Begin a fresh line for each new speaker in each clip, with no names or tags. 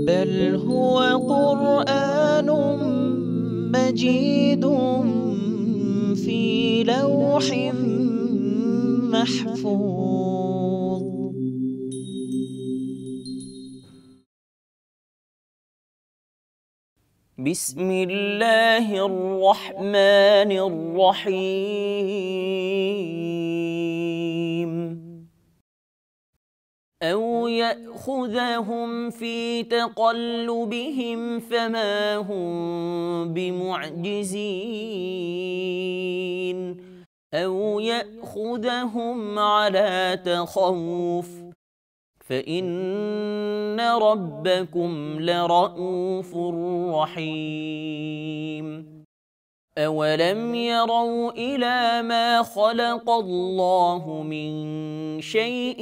بل هو قرآن مجيد في لوح محفوظ. بسم الله الرحمن الرحيم. أو يأخذهم في تقلبهم فما هم بمعجزين أو يأخذهم على تخوف فإن ربكم لرءوف رحيم. أولم يروا إلى ما خلق الله من شيء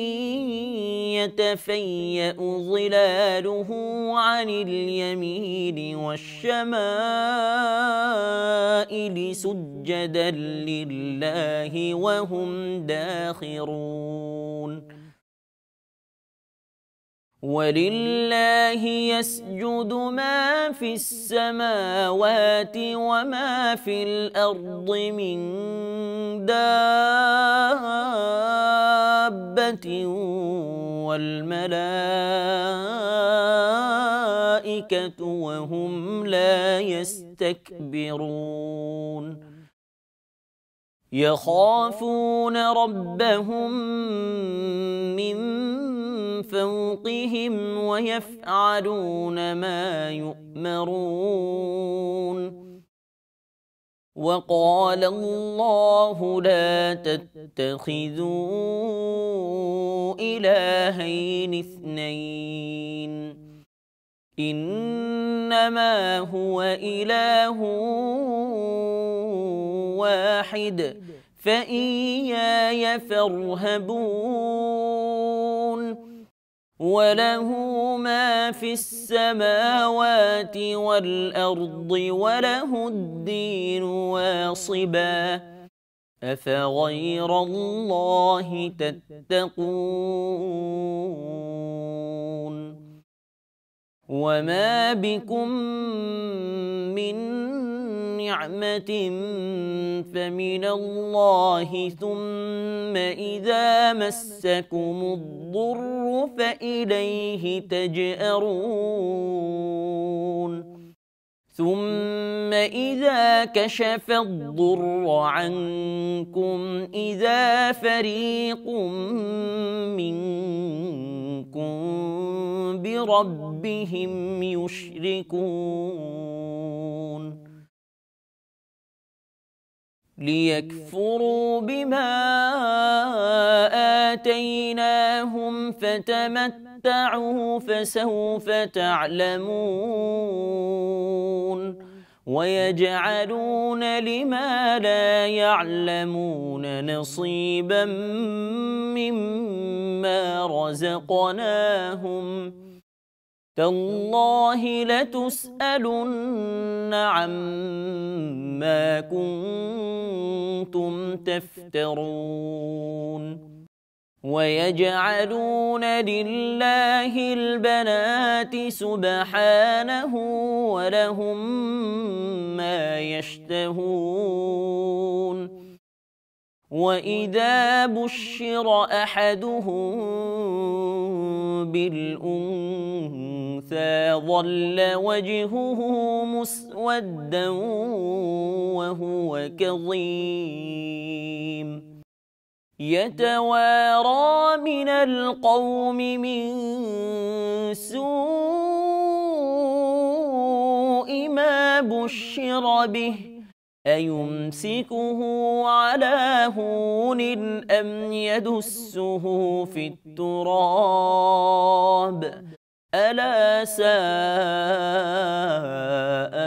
يتفيأ ظلاله عن اليمين والشمائل سجدا لله وهم داخرون. ولله يسجد ما في السماوات وما في الأرض من دابة والملائكة وهم لا يستكبرون. يخافون ربهم من فوقهم ويفعلون ما يؤمرون. وقال الله لا تتخذوا إلهين اثنين إنما هو إله واحد فإياي فارهبون. وله ما في السماوات والأرض وله الدين واصبا أفغير الله تتقون. وما بكم من نعمة فمن الله ثم إذا مسكم الضر فإليه تجأرون. ثم إذا كشف الضر عنكم إذا فريق منكم بربهم يشركون. ليكفروا بما آتيناهم فتمتعوا فسوف تعلمون. ويجعلون لما لا يعلمون نصيبا مما رزقناهم تالله لتسألن عما كنتم تفترون. ويجعلون لله البنات سبحانه ولهم ما يشتهون. وإذا بشر أحدهم بالأنثى ظل وجهه مسودا وهو كظيم يتوارى من القوم من سوء ما بشر به أيمسكه على هون أم يدسه في التراب ألا ساء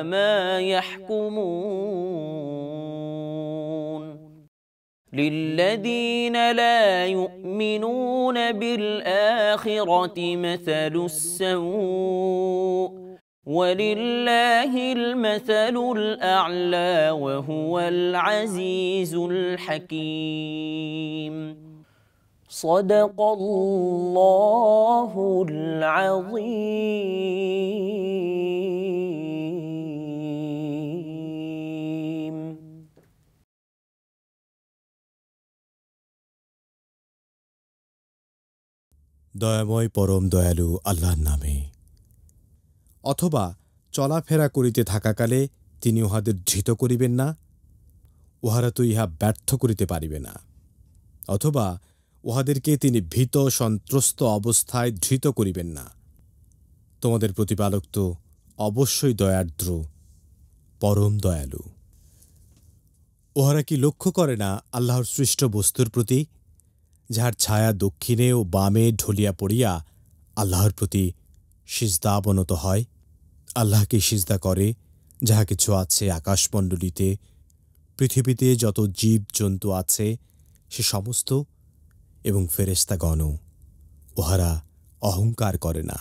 ما يحكمون. للذين لا يؤمنون بالآخرة مثل السوء ولله المثل الأعلى وهو العزيز الحكيم. সাদাকাল্লাহুল আযীম।
দয়াময় পরম দয়ালু আল্লাহর নামে। অথবা চলাফেরা করিতে থাকাকালে তিনি উহাদের ধৃত করিবেন না, উহারা তো ইহা ব্যর্থ করিতে পারিবে না। অথবা উহাদেরকে তিনি ভীত সন্ত্রস্ত অবস্থায় ধৃত করিবেন না। তোমাদের প্রতিপালক তো অবশ্যই দয়ার্দ্র, পরম দয়ালু। উহারা কি লক্ষ্য করে না আল্লাহর সৃষ্ট বস্তুর প্রতি, যাহার ছায়া দক্ষিণে ও বামে ঢলিয়া পড়িয়া আল্লাহর প্রতি সিজদা অবনত হয়? আল্লাহকে সিজদা করে যাহা কিছু আছে আকাশমণ্ডলীতে, পৃথিবীতে যত জীব জন্তু আছে সে সমস্ত, এবং ফেরেশতাগণও। উহারা অহংকার করে না।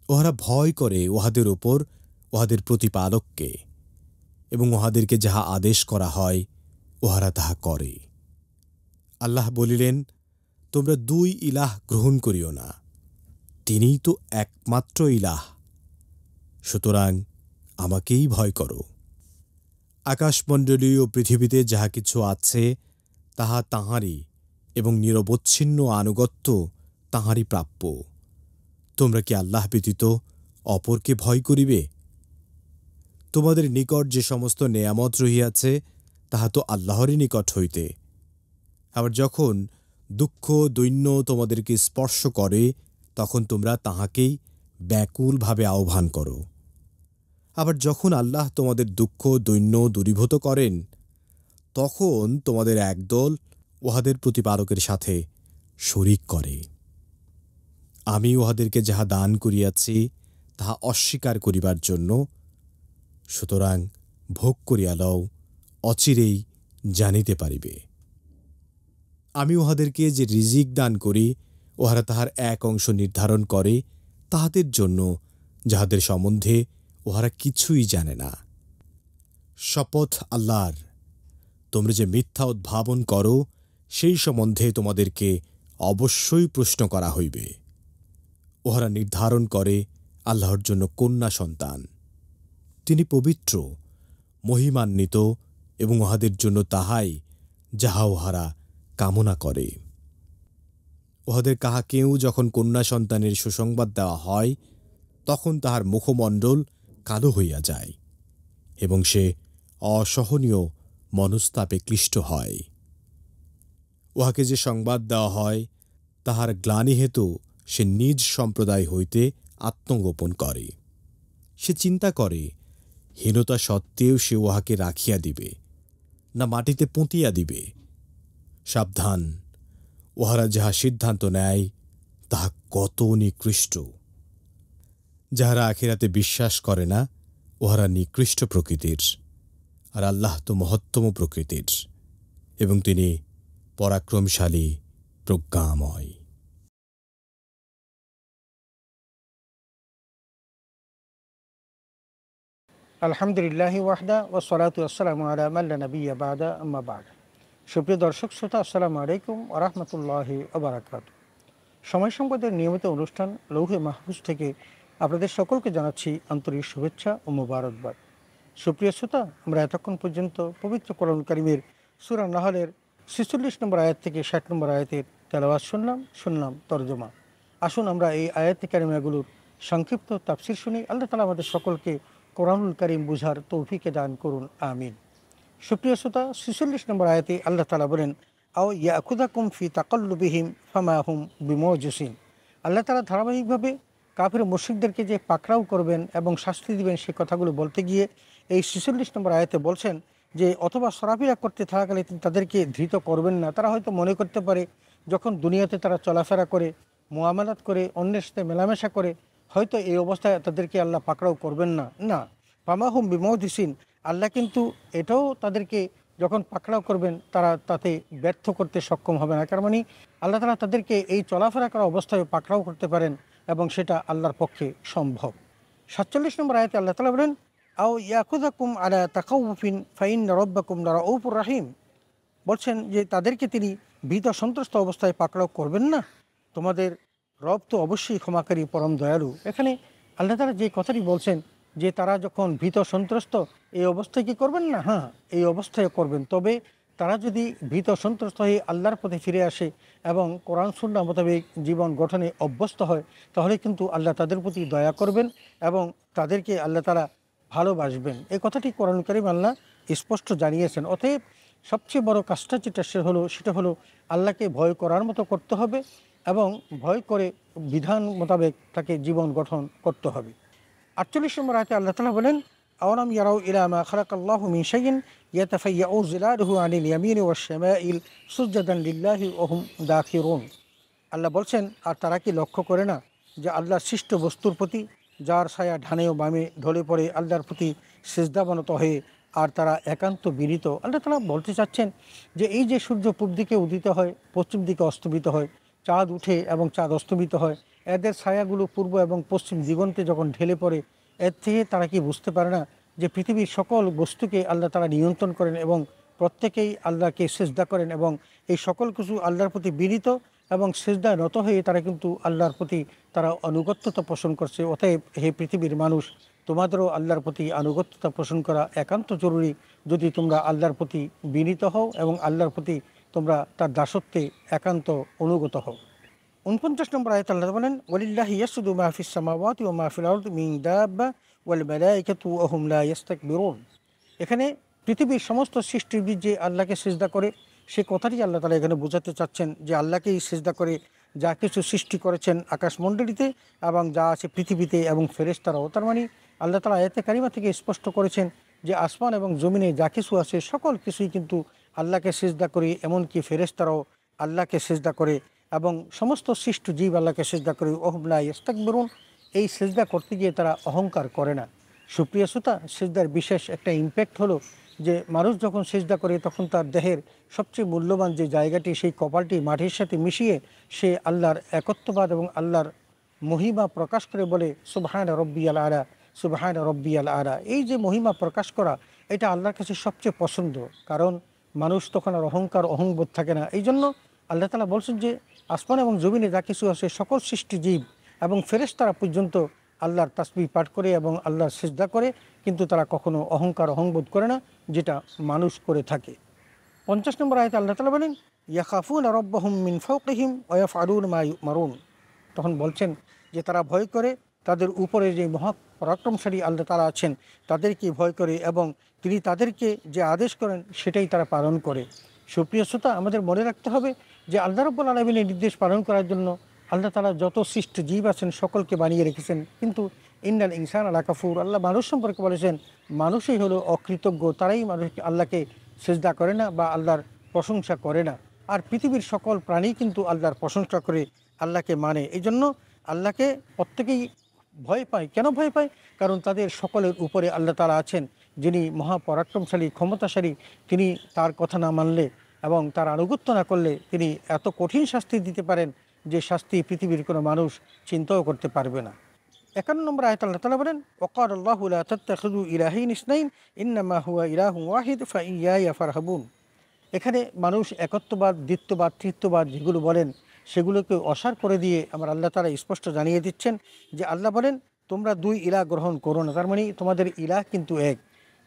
উহারা ভয় করে উহাদের উপর উহাদের প্রতিপালককে, এবং উহাদেরকে যাহা আদেশ করা হয় উহারা তাহা করে। আল্লাহ বলিলেন, তোমরা দুই ইলাহ গ্রহণ করিও না, তিনিই তো একমাত্র ইলাহ, সুতরাং আমাকেই ভয় করো। আকাশমণ্ডলী ও পৃথিবীতে যাহা কিছু আছে তাহা তাঁহারই, এবং নিরবচ্ছিন্ন আনুগত্য তাঁহারই প্রাপ্য। তোমরা কি আল্লাহ ব্যতীত অপরকে ভয় করিবে? তোমাদের নিকট যে সমস্ত নেয়ামত রহিয়াছে তাহা তো আল্লাহরই নিকট হইতে। আবার যখন দুঃখ দৈন্য তোমাদেরকে স্পর্শ করে তখন তোমরা তাহাকেই ব্যাকুলভাবে আহ্বান করো। আবার যখন আল্লাহ তোমাদের দুঃখ দৈন্য দূরীভূত করেন তখন তোমাদের একদল উহাদের প্রতিপালকের সাথে শরিক করে। আমি উহাদেরকে যাহা দান করিয়াছি তাহা অস্বীকার করিবার জন্য, সুতরাং ভোগ করিয়া লও, অচিরেই জানিতে পারিবে। আমি উহাদেরকে যে রিজিক দান করি উহারা তাহার এক অংশ নির্ধারণ করে তাহাদের জন্য, যাহাদের সম্বন্ধে উহারা কিছুই জানে না। শপথ আল্লাহর, তোমরা যে মিথ্যা উদ্ভাবন করো সেই সম্বন্ধে তোমাদেরকে অবশ্যই প্রশ্ন করা হইবে। উহারা নির্ধারণ করে আল্লাহর জন্য কন্যা সন্তান। তিনি পবিত্র, মহিমান্বিত, এবং উহাদের জন্য তাহাই যাহা উহারা কামনা করে। উহাদের কাহাকেও যখন কন্যা সন্তানের সুসংবাদ দেওয়া হয় তখন তাহার মুখমণ্ডল কালো হইয়া যায়, এবং সে অসহনীয় মনস্তাপে ক্লিষ্ট হয়। উহাকে যে সংবাদ দেওয়া হয় তাহার গ্লানি হেতু সে নিজ সম্প্রদায় হইতে আত্মগোপন করে। সে চিন্তা করে হীনতা সত্ত্বেও সে উহাকে রাখিয়া দিবে না মাটিতে পুঁতিয়া দিবে। সাবধান, উহারা যাহা সিদ্ধান্ত নেয় তাহা কত নিকৃষ্ট। যাহারা আখিরাতে বিশ্বাস করে না উহারা নিকৃষ্ট প্রকৃতির, আর আল্লাহ তো মহত্তম প্রকৃতির, এবং তিনি পরাক্রমশালী, প্রজ্ঞাময়।
আলহামদুলিল্লাহি ওয়াহদা ওয়াসসালাতু ওয়াসসালামু আলা মান লা নাবিয়্যা বা'দা, আম্মা বা'দ। সুপ্রিয় দর্শক শ্রোতা, আসসালামু আলাইকুম ওয়া রাহমাতুল্লাহি ওয়া বারাকাতুহু। সময় সংবাদের নিয়মিত অনুষ্ঠান লৌহে মাহফুজ থেকে আপনাদের সকলকে জানাচ্ছি আন্তরিক শুভেচ্ছা ও মোবারকবাদ। সুপ্রিয় শ্রোতা, আমরা এতক্ষণ পর্যন্ত পবিত্র কোরআন কারীমের সূরা নাহলের ৪৬ নম্বর আয়াত থেকে ৬০ নম্বর আয়াতের তেলাওয়াত শুনলাম তরজমা। আসুন আমরা এই আয়াত কারিমাগুলোর সংক্ষিপ্ত তাফসীর শুনি। আল্লাহ তাআলা আমাদের সকলকে কোরআনুল কারীম বুঝার তৌফিকে দান করুন, আমিন। সুপ্রিয় শ্রোতা, ৪৬ নম্বর আয়াতে আল্লাহ তাআলা বলেন, আও ইয়াখুযাকুম ফি তাকাল্লুবিহিম ফামা হুম বিমুজিসিন। আল্লাহ তাআলা ধারাবাহিকভাবে কাফির মুশরিকদেরকে যে পাকড়াও করবেন এবং শাস্তি দিবেন সে কথাগুলো বলতে গিয়ে এই ৪৬ নম্বর আয়াতে বলছেন যে অথবা সরাফিরা করতে থাকাকালে তিনি তাদেরকে ধৃত করবেন না। তারা হয়তো মনে করতে পারে যখন দুনিয়াতে তারা চলাফেরা করে, মুআমালাত করে, অন্যের সাথে মেলামেশা করে, হয়তো এই অবস্থায় তাদেরকে আল্লাহ পাকড়াও করবেন না। না, ফামা হুম বিমুজিসিন, আল্লাহ কিন্তু এটাও তাদেরকে যখন পাকড়াও করবেন তারা তাতে ব্যর্থ করতে সক্ষম হবে না। কারণ মানে আল্লাহ তাআলা তাদেরকে এই চলাফেরা করা অবস্থায় পাকড়াও করতে পারেন এবং সেটা আল্লাহর পক্ষে সম্ভব। ৪৭ নম্বর আয়াতে আল্লাহ তাআলা বলেন, আও ইয়াখুযাকুম আলা তাখাউফিন ফাইন্না রাব্বাকুম লারাউফুর রাহিম। বলছেন যে তাদেরকে তিনি ভীত সন্ত্রস্ত অবস্থায় পাকড়াও করবেন না? তোমাদের রব তো অবশ্যই ক্ষমাকারী, পরম দয়ালু। এখানে আল্লাহ তাআলা যে কথাটি বলছেন যে তারা যখন ভীত সন্ত্রস্ত এই অবস্থায় কি করবেন না? হ্যাঁ, এই অবস্থায় করবেন। তবে তারা যদি ভীত সন্ত্রস্ত হয়ে আল্লাহর পথে ফিরে আসে এবং কোরআন সুন্নাহ মোতাবেক জীবন গঠনে অভ্যস্ত হয়, তাহলে কিন্তু আল্লাহ তাদের প্রতি দয়া করবেন এবং তাদেরকে আল্লাহ তাআলা ভালোবাসবেন। এই কথাটি কোরআন কারীম আল্লাহ স্পষ্ট জানিয়েছেন। অতএব সবচেয়ে বড় কাজটা যেটা সেটা হলো আল্লাহকে ভয় করার মতো করতে হবে এবং ভয় করে বিধান মোতাবেক তাকে জীবন গঠন করতে হবে। ৪৮ নম্বর আয়াতে আল্লাহ তাআলা বলেন, আওয়ালাম ইয়ারাউ ইলা মা খালাকাল্লাহু মিন শাইইন ইয়াতাফায়্যাউ যিলালুহু আনিল ইয়ামিনি ওয়াশ শামাইল সুজদান লিল্লাহি ওয়া হুম দাখিরুন। আল্লাহ বলছেন, আর তারা কি লক্ষ্য করে না যে আল্লাহর সৃষ্ট বস্তুর প্রতি যার ছায়া ডানে ও বামে ঢলে পড়ে আল্লাহর প্রতি সিজদাবনত হয়ে আর তারা একান্ত বিনীত। আল্লাহ তাআলা বলতে চাচ্ছেন যে এই যে সূর্য পূব দিকে উদিত হয়, পশ্চিম দিকে অস্তমিত হয়, চাঁদ উঠে এবং চাঁদ অস্তমিত হয়, এদের ছায়াগুলো পূর্ব এবং পশ্চিম দিগন্তে যখন ঢেলে পড়ে, এর থেকে তারা কি বুঝতে পারে না যে পৃথিবীর সকল বস্তুকে আল্লাহ তাআলা নিয়ন্ত্রণ করেন এবং প্রত্যেকেই আল্লাহকে সিজদা করেন এবং এই সকল কিছু আল্লাহর প্রতি বিনীত এবং সিজদায় নত হয়ে তারা কিন্তু আল্লাহর প্রতি তারা আনুগত্যতা পোষণ করছে। অতএব হে পৃথিবীর মানুষ, তোমাদেরও আল্লাহর প্রতি আনুগত্যতা পোষণ করা একান্ত জরুরি যদি তোমরা আল্লাহর প্রতি বিনীত হও এবং আল্লাহর প্রতি তোমরা তার দাসত্বে একান্ত অনুগত হও। ৪৯ নম্বর আয়াতে আল্লাহ বলেন, ওয়ালিল্লাহি ইয়াসজুদু মা ফিস সামাওয়াতি ওয়া মা ফিল আরদি মিন দাব্বা ওয়াল মালায়েকাতু ওয়া হুম লা ইস্তাকবিরুন। এখানে পৃথিবীর সমস্ত সৃষ্টির যে আল্লাহকে সিজদা করে সে কথাটি আল্লাহ তাআলা এখানে বোঝাতে চাচ্ছেন যে আল্লাহকেই সিজদা করে যা কিছু সৃষ্টি করেছেন আকাশমণ্ডলীতে এবং যা আছে পৃথিবীতে এবং ফেরেশতারাও। তার মানে আল্লাহ তাআলা আয়াতে কারিমা থেকে স্পষ্ট করেছেন যে আসমান এবং জমিনে যা কিছু আছে সকল কিছুই কিন্তু আল্লাহকে সিজদা করে, এমনকি ফেরেশতারাও আল্লাহকে সিজদা করে এবং সমস্ত সৃষ্ট জীব আল্লাহকে সিজদা করে। ওহুম লা ইস্তাকবিরুন, এই সিজদা করতে গিয়ে তারা অহংকার করে না। সুপ্রিয় শ্রোতা, সিজদার বিশেষ একটা ইম্প্যাক্ট হলো যে মানুষ যখন সিজদা করে তখন তার দেহের সবচেয়ে মূল্যবান যে জায়গাটি, সেই কপালটি মাটির সাথে মিশিয়ে সে আল্লাহর একত্ববাদ এবং আল্লাহর মহিমা প্রকাশ করে বলে সুবহান রব্বিয়াল আলা, সুবহান রব্বিয়াল আলা। এই যে মহিমা প্রকাশ করা, এটা আল্লাহর কাছে সবচেয়ে পছন্দ, কারণ মানুষ তখন আর অহংকার অহংবোধ থাকে না। এই জন্য আল্লাহ তাআলা বলছেন যে আসমান এবং জমিনে যা কিছু আছে সকল সৃষ্টি জীব এবং ফেরেশতারা পর্যন্ত আল্লাহর তাসবিহ পাঠ করে এবং আল্লাহর সিজদা করে, কিন্তু তারা কখনো অহংকার অহংবোধ করে না, যেটা মানুষ করে থাকে। ৫০ নম্বর আয়াতে আল্লাহ তাআলা বলেন, ইয়াখাফুনা রাব্বাহুম মিন ফাওকিহিম ওয়া ইয়াফআলুনা মা ইউমারুন। তখন বলছেন যে তারা ভয় করে তাদের উপরে যে মহাপরাক্রমশালী আল্লাহ তাআলা আছেন তাদেরকে ভয় করে এবং তিনি তাদেরকে যে আদেশ করেন সেটাই তারা পালন করে। সুপ্রিয় শ্রোতা, আমাদের মনে রাখতে হবে যে আল্লাহ রাব্বুল আলামিনের নির্দেশ পালন করার জন্য আল্লাহ তাআলা যত সৃষ্ট জীব আছেন সকলকে বানিয়ে রেখেছেন, কিন্তু ইন্নাল ইনসানা লাকাফুর, আল্লাহ মানুষ সম্পর্কে বলেছেন মানুষই হলো অকৃতজ্ঞ, তারাই মানুষ আল্লাহকে সিজদা করে না বা আল্লাহর প্রশংসা করে না। আর পৃথিবীর সকল প্রাণী কিন্তু আল্লাহর প্রশংসা করে, আল্লাহকে মানে। এই জন্য আল্লাহকে প্রত্যেকেই ভয় পায়। কেন ভয় পায়? কারণ তাদের সকলের উপরে আল্লাহ তাআলা আছেন, যিনি মহাপরাক্রমশালী, ক্ষমতাশালী। তিনি তার কথা না মানলে এবং তার আনুগত্য না করলে তিনি এত কঠিন শাস্তি দিতে পারেন যে শাস্তি পৃথিবীর কোনো মানুষ চিন্তাও করতে পারবে না। ৫১ নম্বর আয়াতে আল্লাহ তাআলা বলেন, ওয়াকালাল্লাহু লা তাত্তাখিযু ইলাহাইন ইসনাইন ইন্নামা হুয়া ইলাহুন ওয়াহিদ ফাইয়্যায়া ফারহাবুন। এখানে মানুষ একত্ববাদ, দ্বিত্ববাদ, তৃতীয়বাদ যেগুলো বলেন সেগুলোকে অসার করে দিয়ে আমার আল্লাহ তাআলা স্পষ্ট জানিয়ে দিচ্ছেন যে আল্লাহ বলেন তোমরা দুই ইলাহ গ্রহণ করো না। তার মানে তোমাদের ইলাহ কিন্তু এক।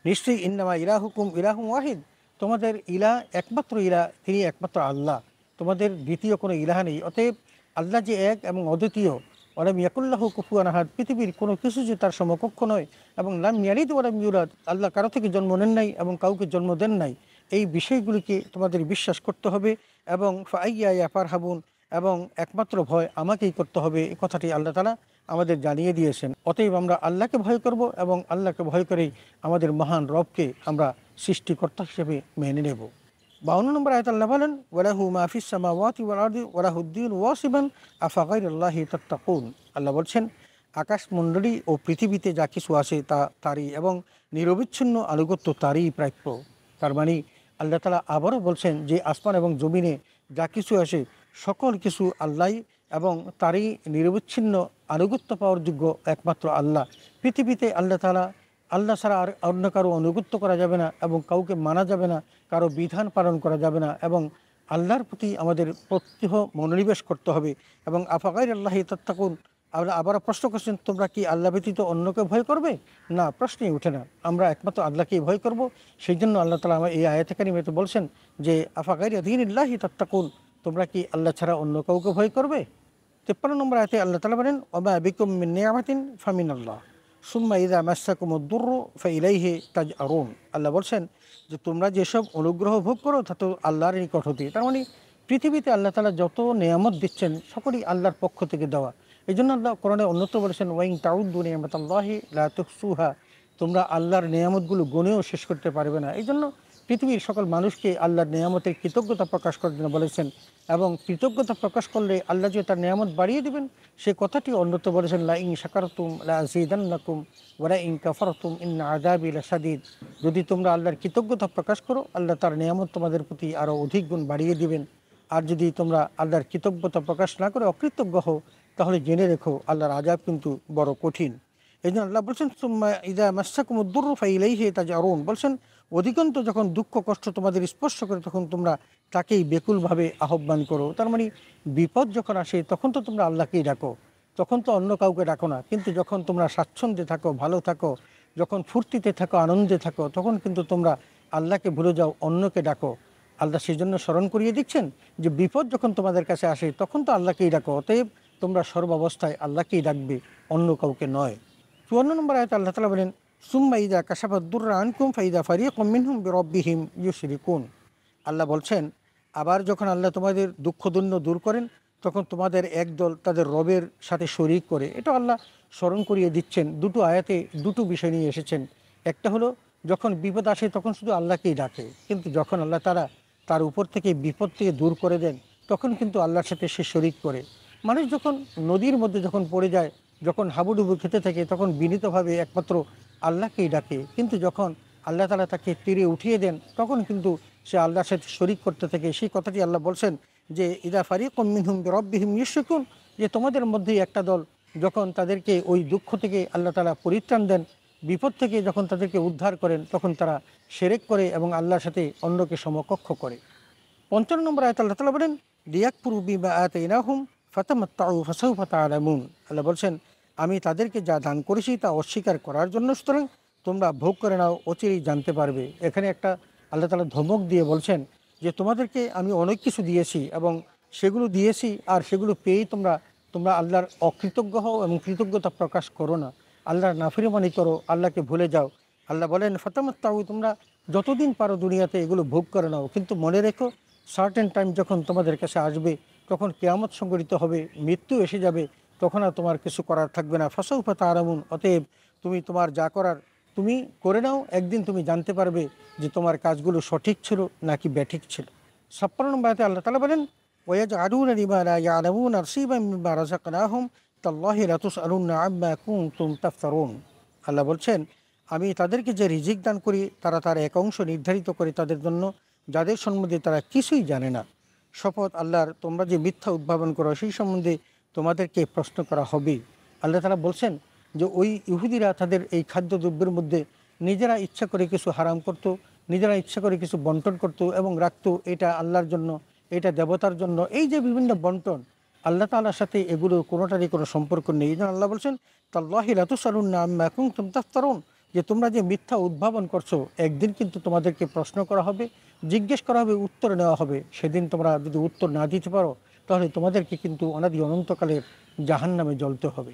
নিশ্চয়ই ইন্নামা ইলাহুকুম ইলাহুন ওয়াহিদ, তোমাদের ইলাহ একমাত্র ইলাহ, তিনি একমাত্র আল্লাহ, তোমাদের দ্বিতীয় কোনো ইলাহ নেই। অতএব আল্লাহ যে এক এবং অদ্বিতীয়, ওয়ালাম ইয়াকুল্লাহু কুফুয়ান আহাদ, পৃথিবীর কোনো কিছু যে তার সমকক্ষ নয়, এবং লাম ইয়ালিদ ওয়ালাম ইউলাদ, আল্লাহ কারো থেকে জন্ম নেন নাই এবং কাউকে জন্ম দেন নাই। এই বিষয়গুলিকে তোমাদের বিশ্বাস করতে হবে এবং ফাইয়্যায়া ফারহাবুন, এবং একমাত্র ভয় আমাকেই করতে হবে, এই কথাটি আল্লাহ তাআলা আমাদের জানিয়ে দিয়েছেন। অতএব আমরা আল্লাহকে ভয় করব এবং আল্লাহকে ভয় করেই আমাদের মহান রবকে আমরা সৃষ্টিকর্তা হিসেবে মেনে নেব। ৫২ নম্বর আয়াতে আল্লাহ বলেন, ওয়ালাহু মা ফিস সামাওয়াতি ওয়াল আরদি ওয়ালাহুদ্দিন ওয়াসিবান আফা গায়রাল্লাহি তাত্তাকুন। আল্লাহ বলছেন আকাশমণ্ডলী ও পৃথিবীতে যা কিছু আছে তা তারই এবং নিরবিচ্ছিন্ন আনুগত্য তারই প্রাপ্য। তার মানে আল্লাহ তাআলা আবারও বলছেন যে আসমান এবং জমিনে যা কিছু আছে সকল কিছু আল্লাহ এবং তারই নিরবিচ্ছিন্ন আনুগত্য পাওয়ার যোগ্য একমাত্র আল্লাহ। পৃথিবীতে আল্লাহ তাআলা, আল্লাহ ছাড়া আর অন্য কারো অনুগত্য করা যাবে না এবং কাউকে মানা যাবে না, কারো বিধান পালন করা যাবে না এবং আল্লাহর প্রতি আমাদের প্রত্যহ মনোনিবেশ করতে হবে। এবং আফাগাইর আল্লাহি তাত্তাকুন, আবার প্রশ্ন করছেন তোমরা কি আল্লাহ ব্যতীত অন্যকে ভয় করবে? না, প্রশ্নই উঠে না, আমরা একমাত্র আল্লাহকেই ভয় করব। সেই জন্য আল্লাহ তাআলা আমার এই আয়াতে কারিমাতে বলছেন যে আফাগাইর দীনিল্লাহি তাত্তাকুন, তোমরা কি আল্লাহ ছাড়া অন্য কাউকে ভয় করবে? 53 নম্বর আয়াতে আল্লাহ তাআলা বলেন ওমা বিকুম মিন নিয়ামাতিন ফামিনাল্লাহ সুম্মা ইযা মাসসাকুমুদ-দুররু ফাইলাইহি তাজআরুন। আল্লাহ বলছেন যে তোমরা যেসব অনুগ্রহ ভোগ করো তা তো আল্লাহর নিকট হতে। তার মানে পৃথিবীতে আল্লাহ তাআলা যত নেয়ামত দিচ্ছেন সকলেই আল্লাহর পক্ষ থেকে দেওয়া। এই জন্য আল্লাহ কোরআনে অন্যত্র বলেছেন ওয়াইন তাউদ্দু নিয়ামাতাল্লাহি লা তুহসুহা, তোমরা আল্লাহর নেয়ামতগুলো গুনেও শেষ করতে পারবে না। এই জন্য পৃথিবীর সকল মানুষকে আল্লাহর নেয়ামতের কৃতজ্ঞতা প্রকাশ করার জন্য বলেছেন, এবং কৃতজ্ঞতা প্রকাশ করলে আল্লাহ যে তার নেয়ামত বাড়িয়ে দেবেন সে কথাটি অন্যত্র বলেছেন লা ইন শাকারতুম লা আযীদান্নাকুম ওয়া লা ইন কাফারতুম ইন্না আযাবি লাশাদীদ। যদি তোমরা আল্লাহর কৃতজ্ঞতা প্রকাশ করো আল্লাহ তার নেয়ামত তোমাদের প্রতি আরও অধিক গুণ বাড়িয়ে দিবেন, আর যদি তোমরা আল্লাহর কৃতজ্ঞতা প্রকাশ না করে অকৃতজ্ঞ হও তাহলে জেনে রেখো আল্লাহর আযাব কিন্তু বড় কঠিন। এই জন্য আল্লাহ বলছেন সুম্মা ইযা মাসসাকুমুদ-দুররু ফাইলাইহি তাজআরুন, বলছেন অধিকান্ত যখন দুঃখ কষ্ট তোমাদের স্পর্শ করে তখন তোমরা তাকেই বেকুলভাবে আহ্বান করো। তার মানে বিপদ যখন আসে তখন তো তোমরা আল্লাহকেই ডাকো, তখন তো অন্য কাউকে ডাকো না। কিন্তু যখন তোমরা স্বাচ্ছন্দ্যে থাকো, ভালো থাকো, যখন ফুর্তিতে থাকো, আনন্দে থাকো, তখন কিন্তু তোমরা আল্লাহকে ভুলে যাও, অন্যকে ডাকো। আল্লাহ সেই জন্য স্মরণ করিয়ে দিচ্ছেন যে বিপদ যখন তোমাদের কাছে আসে তখন তো আল্লাহকেই ডাকো, অতএব তোমরা সর্বাবস্থায় আল্লাহকেই ডাকবে, অন্য কাউকে নয়। 54 নম্বর আয়াতে আল্লাহ তাআলা বলেন সুম্মা ইযা কাশাফাদ-দুররা আনকুম ফাইযা ফারীকুম মিনহুম বিরাব্বিহিম ইউশরিকুন। আল্লাহ বলছেন আবার যখন আল্লাহ তোমাদের দুঃখ দৈন্য দূর করেন তখন তোমাদের একদল তাদের রবের সাথে শরীক করে। এটা আল্লাহ স্মরণ করিয়ে দিচ্ছেন। দুটো আয়াতে দুটো বিষয় নিয়ে এসেছেন। একটা হলো যখন বিপদ আসে তখন শুধু আল্লাহকেই ডাকে, কিন্তু যখন আল্লাহ তারা তার উপর থেকে বিপদ থেকে দূর করে দেন তখন কিন্তু আল্লাহর সাথে সে শরীক করে। মানুষ যখন নদীর মধ্যে যখন পড়ে যায়, যখন হাবুডুবু খেতে থাকে তখন বিনীতভাবে একমাত্র আল্লাহকেই ডাকে, কিন্তু যখন আল্লাহ তাআলা তাকে তীরে উঠিয়ে দেন তখন কিন্তু সে আল্লাহর সাথে শরীক করতে থাকে। সেই কথাটি আল্লাহ বলছেন যে ইযা ফারীকুম মিনহুম বিরাব্বিহিম ইউশরিকুন, যে তোমাদের মধ্যেই একটা দল যখন তাদেরকে ওই দুঃখ থেকে আল্লাহ তাআলা পরিত্রাণ দেন, বিপদ থেকে যখন তাদেরকে উদ্ধার করেন তখন তারা শিরক করে এবং আল্লাহর সাথে অন্যকে সমকক্ষ করে। 55 নম্বর আয়াতে আল্লাহ তাআলা বলেন লিয়াকফুরু বিমা আতাইনাহুম ফাতামাত্তাউ ফাসাউফা তা'লামুন। আল্লাহ বলছেন আমি তাদেরকে যা দান করেছি তা অস্বীকার করার জন্য, সুতরাং তোমরা ভোগ করে নাও, অচিরেই জানতে পারবে। এখানে একটা আল্লাহ তাআলা ধমক দিয়ে বলছেন যে তোমাদেরকে আমি অনেক কিছু দিয়েছি এবং সেগুলো দিয়েছি, আর সেগুলো পেয়েই তোমরা আল্লাহর অকৃতজ্ঞ হও এবং কৃতজ্ঞতা প্রকাশ করো না, আল্লাহর নাফরমানি করো, আল্লাহকে ভুলে যাও। আল্লাহ বলেন ফাতামাত্তাউ, তোমরা যতদিন পারো দুনিয়াতে এগুলো ভোগ করে নাও, কিন্তু মনে রেখো সার্টেন টাইম যখন তোমাদের কাছে আসবে তখন কিয়ামত সংঘটিত হবে, মৃত্যু এসে যাবে, তখন আর তোমার কিছু করার থাকবে না। ফাসাউফা তা'লামুন, অতএব তুমি তোমার যা করার তুমি করে নাও, একদিন তুমি জানতে পারবে যে তোমার কাজগুলো সঠিক ছিল নাকি ব্যাঠিক ছিল। 56 নম্বর আয়াতে আল্লাহ তাআলা বলেন ওয়ায়াজআলুনা লিমা লা ইয়ালামুনা নাসীবাম মিম্মা রাযাকনাহুম তাল্লাহি লা তুসআলুনা আম্মা কুনতুম তাফতারুন। আল্লাহ বলছেন আমি তাদেরকে যে রিজিক দান করি তারা তার এক অংশ নির্ধারিত করে তাদের জন্য যাদের সম্বন্ধে তারা কিছুই জানে না। শপথ আল্লাহর, তোমরা যে মিথ্যা উদ্ভাবন করো সেই সম্বন্ধে তোমাদেরকে প্রশ্ন করা হবে। আল্লাহ তাআলা বলছেন যে ওই ইহুদিরা তাদের এই খাদ্যদ্রব্যের মধ্যে নিজেরা ইচ্ছা করে কিছু হারাম করত, নিজেরা ইচ্ছা করে কিছু বন্টন করত এবং রাখতো, এটা আল্লাহর জন্য, এটা দেবতার জন্য। এই যে বিভিন্ন বন্টন, আল্লাহ তাআলার সাথে এগুলোর কোনোটারই কোনো সম্পর্ক নেই। এই জন্য আল্লাহ বলছেন তাল্লাহি লা তুসআলুনা আম্মা কুনতুম তাফতারুন, যে তোমরা যে মিথ্যা উদ্ভাবন করছো একদিন কিন্তু তোমাদেরকে প্রশ্ন করা হবে, জিজ্ঞেস করা হবে, উত্তর নেওয়া হবে। সেদিন তোমরা যদি উত্তর না দিতে পারো তাহলে তোমাদেরকে কিন্তু অনাদি অনন্তকালের জাহান্নামে জ্বলতে হবে।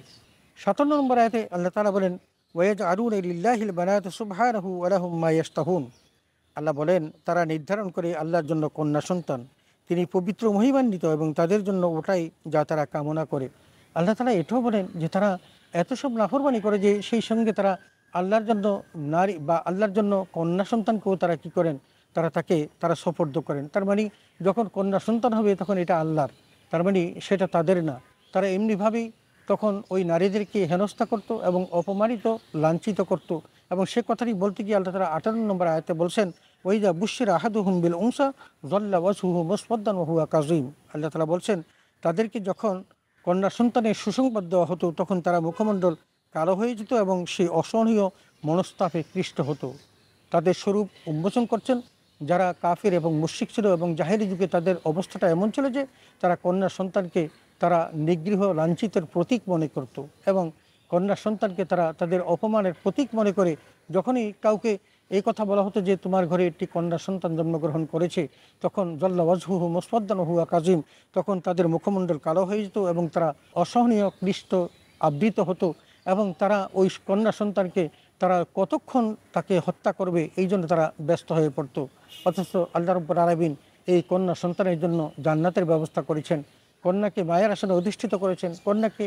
57 নম্বর আয়াতে আল্লাহ তাআলা বলেন ওয়ায়াজআলুনা লিল্লাহিল বানাত সুবহানাহু ওয়া লাহুম মা ইয়াশতাহুন। আল্লাহ বলেন তারা নির্ধারণ করে আল্লাহর জন্য কন্যা সন্তান, তিনি পবিত্র মহিমান্বিত এবং তাদের জন্য ওটাই যা তারা কামনা করে। আল্লাহ তাআলা এটাও বলেন যে তারা এত সব নাফরমানি করে যে সেই সঙ্গে তারা আল্লাহর জন্য নারী বা আল্লাহর জন্য কন্যা সন্তানকেও তারা কি করেন, তারা সোপর্দ করেন। তার মানে যখন কন্যা সন্তান হবে তখন এটা আল্লাহর, তার মানে সেটা তাদের না। তারা এমনিভাবেই তখন ওই নারীদেরকে হেনস্থা করত এবং অপমানিত, লাঞ্ছিত করত। এবং সে কথাটি বলতে গিয়ে আল্লাহ তাআলা 58 নম্বর আয়াতে বলছেন ওয়াইযা বুশশিরা আহাদুহুম বিল উনসা যাল্লা ওয়াজহুহু মুসওয়াদ্দান ওয়া হুয়া কাযীম। আল্লাহ তাআলা বলছেন তাদেরকে যখন কন্যা সন্তানের সুসংবাদ দেওয়া হতো তখন তারা মুখমণ্ডল কালো হয়ে যেত এবং সেই অসহনীয় মনস্তাপে ক্লিষ্ট হতো। তাদের স্বরূপ উন্মোচন করছেন যারা কাফির এবং মুশরিক ছিল এবং জাহেরি যুগে তাদের অবস্থাটা এমন ছিল যে তারা কন্যা সন্তানকে তারা নিগৃহ লাঞ্ছিতের প্রতীক মনে করত এবং কন্যা সন্তানকে তারা তাদের অপমানের প্রতীক মনে করে যখনই কাউকে এই কথা বলা হতো যে তোমার ঘরে একটি কন্যা সন্তান জন্মগ্রহণ করেছে, তখন জল্লা ওয়াজহুহু মুসওয়াদ্দান হুয়া কাজিম, তখন তাদের মুখমণ্ডল কালো হয়ে যেত এবং তারা অসহনীয় ক্লিষ্ট আবৃত হতো এবং তারা ওই কন্যা সন্তানকে তারা কতক্ষণ তাকে হত্যা করবে এই জন্য তারা ব্যস্ত হয়ে পড়তো। অথচ আল্লাহ রাব্বুল আলামিন এই কন্যা সন্তানের জন্য জান্নাতের ব্যবস্থা করেছেন, কন্যাকে মায়ের আসনে অধিষ্ঠিত করেছেন, কন্যাকে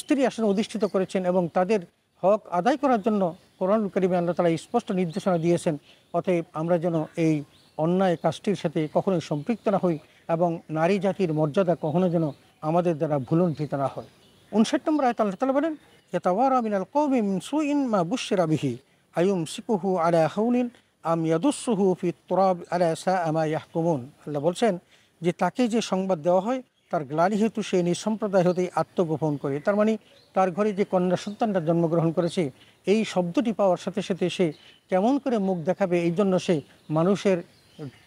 স্ত্রী আসনে অধিষ্ঠিত করেছেন এবং তাদের হক আদায় করার জন্য কোরআনুল কারীমে আল্লাহ তাআলা স্পষ্ট নির্দেশনা দিয়েছেন। অতএব আমরা যেন এই অন্যায় কাজটির সাথে কখনোই সম্পৃক্ত না হই এবং নারী জাতির মর্যাদা কখনো যেন আমাদের দ্বারা ভুলুণ্ঠিত না হয়। 59 নম্বর আয়াত আল্লাহ তাআলা বলেন, ইয়াতাওয়ারা মিনাল কওমি মিন সুইন মা বুশিরা বিহি আয়ুমসিকুহু আলা হাউলিন আম ইয়াদুসসুহু ফিত তুরাব আলা সাআ মা ইয়াহকুমুন। আল্লাহ বলছেন যে তাকে যে সংবাদ দেওয়া হয় তার গ্লানি হেতু সে নিজ সম্প্রদায় হতেই আত্মগোপন করে। তার মানে তার ঘরে যে কন্যা সন্তানটা জন্মগ্রহণ করেছে এই শব্দটি পাওয়ার সাথে সাথে সে কেমন করে মুখ দেখাবে এই জন্য সে মানুষের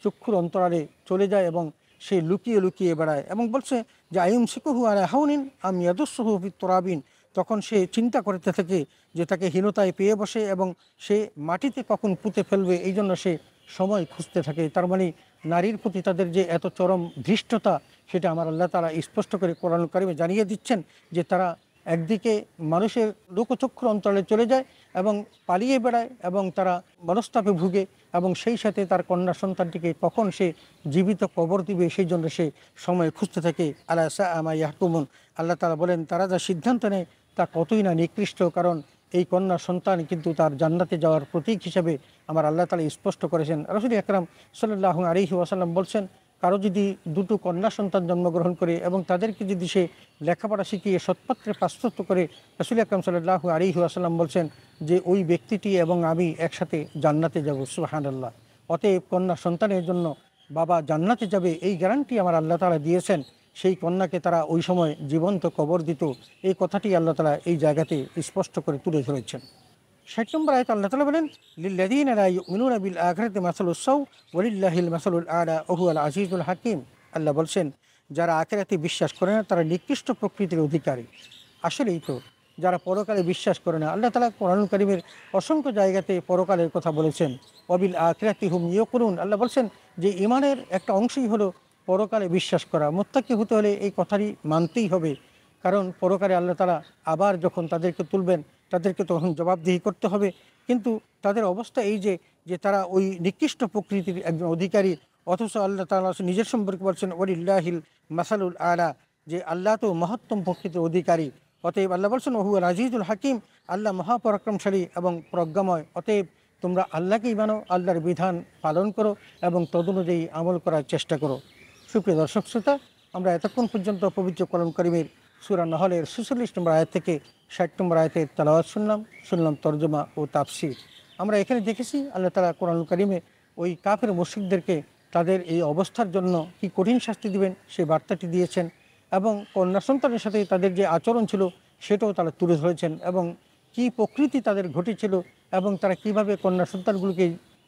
চক্ষুর অন্তরালে চলে যায় এবং সে লুকিয়ে লুকিয়ে বেড়ায় এবং বলছে যে আয়ুমসিকুহু আলা হাউনিন আম ইয়াদুসসুহু ফিত তুরাবিন। তখন সে চিন্তা করতে থাকে যে তাকে হীনতায় পেয়ে বসে এবং সে মাটিতে কখন পুঁতে ফেলবে এই জন্য সে সময় খুঁজতে থাকে। তার মানে নারীর প্রতি তাদের যে এত চরম ধৃষ্টতা সেটা আমার আল্লাহ তাআলা স্পষ্ট করে কোরআনুল কারীমে জানিয়ে দিচ্ছেন যে তারা একদিকে মানুষের লোকচক্ষুর অন্তরালে চলে যায় এবং পালিয়ে বেড়ায় এবং তারা মনস্তাপে ভুগে এবং সেই সাথে তার কন্যা সন্তানটিকে কখন সে জীবিত কবর দিবে সেই জন্য সে সময় খুঁজতে থাকে। আলা সাআ মা ইয়াহকুমুন। আল্লাহ তাআলা বলেন তারা যা সিদ্ধান্ত নেয় তা কতই না নিকৃষ্ট, কারণ এই কন্যা সন্তান কিন্তু তার জান্নাতে যাওয়ার প্রতীক হিসাবে আমার আল্লাহ তাআলা স্পষ্ট করেছেন। রাসূল আকরাম সাল্লাল্লাহু আলাইহি ওয়াসাল্লাম বলছেন কারো যদি দুটো কন্যা সন্তান জন্মগ্রহণ করে এবং তাদেরকে যদি সে লেখাপড়া শিখিয়ে সৎপাত্রে পাশ্চাত্য করে, রাসূল আকরাম সাল্লাল্লাহু আলাইহি ওয়াসাল্লাম বলছেন যে ওই ব্যক্তিটি এবং আমি একসাথে জান্নাতে যাব। সুবহানাল্লাহ। অতএব কন্যা সন্তানের জন্য বাবা জান্নাতে যাবে এই গ্যারান্টি আমার আল্লাহ তাআলা দিয়েছেন। সেই কন্যাকে তারা ওই সময় জীবন্ত কবর দিত, এই কথাটি আল্লাহ তাআলা এই জায়গাতে স্পষ্ট করে তুলে ধরেছেন। 60 নম্বর আয়াতে আল্লাহ তাআলা বলেন, লিল্লাযীনা লা ইউমিনুনা বিল আখিরাতি মাসালুস সাউ ওয়া লিল্লাহিল মাসালুল আ'লা ওয়া হুয়াল আজিজুল হাকীম। আল্লাহ বলছেন যারা আখিরাতে বিশ্বাস করে না তারা নিকৃষ্ট প্রকৃতির অধিকারী। আসলেই তো যারা পরকালে বিশ্বাস করে না, আল্লাহ তাআলা কোরআনুল কারীমের অসংখ্য জায়গাতে পরকালের কথা বলেছেন। ওয়া বিল আখিরাতি হুম ইউকিনুন। আল্লাহ বলছেন যে ঈমানের একটা অংশই হলো পরকালে বিশ্বাস করা। মুত্তাকি হতে হলে এই কথাটি মানতেই হবে, কারণ পরকালে আল্লাহ তাআলা আবার যখন তাদেরকে তুলবেন তাদেরকে তখন জবাবদিহি করতে হবে। কিন্তু তাদের অবস্থা এই যে তারা ওই নিকৃষ্ট প্রকৃতির একজন অধিকারী, অথচ আল্লাহ তাআলা নিজের সম্পর্কে বলছেন ওয়ালিল্লাহিল মাসালুল আ'লা, যে আল্লাহ তো মহত্তম প্রকৃতির অধিকারী। অতএব আল্লাহ বলছেন ওহুয়াল আজিজুল হাকিম, আল্লাহ মহাপরাক্রমশালী এবং প্রজ্ঞাময়। অতএব তোমরা আল্লাহকেই মানো, আল্লাহর বিধান পালন করো এবং তদনুযায়ী আমল করার চেষ্টা করো। সুপ্রিয় দর্শক শ্রোতা, আমরা এতক্ষণ পর্যন্ত পবিত্র কোরআন কারীমের সূরা নহলের 46 নম্বর আয়াত থেকে 60 নম্বর আয়াতের তেলাওয়াত শুনলাম তরজমা ও তাফসীর। আমরা এখানে দেখেছি আল্লাহ তাআলা কোরআনুল কারীমে ওই কাফের মুশরিকদেরকে তাদের এই অবস্থার জন্য কি কঠিন শাস্তি দিবেন সেই বার্তাটি দিয়েছেন এবং কন্যা সন্তানের সাথে তাদের যে আচরণ ছিল সেটাও তারা তুলে ধরেছেন এবং কি প্রকৃতি তাদের ঘটেছিল এবং তারা কিভাবে কন্যা সন্তানগুলোকে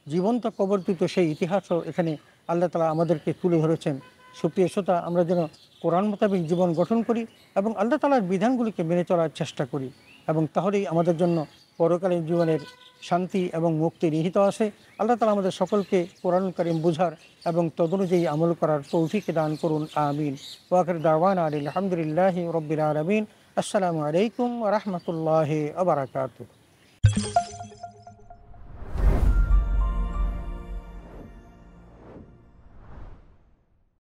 জীবন্ত কবর দিত সেই ইতিহাসও এখানে আল্লাহ তাআলা আমাদেরকে তুলে ধরেছেন। সুপ্রিয় শ্রোতা, আমরা যেন কোরআন মোতাবেক জীবন গঠন করি এবং আল্লাহ তাআলার বিধানগুলিকে মেনে চলার চেষ্টা করি এবং তাহলেই আমাদের জন্য পরকালীন জীবনের শান্তি এবং মুক্তি নিহিত আছে। আল্লাহ তাআলা আমাদের সকলকে কোরআনুল কারীম বুঝার এবং তদনুযায়ী আমল করার তৌফিক দান করুন। আমিন। ওয়া আখিরু দাওয়ানা আলহামদুলিল্লাহি রাব্বিল আলামিন। আসসালামু আলাইকুম ওয়া রাহমাতুল্লাহি ওয়া বারাকাতুহু।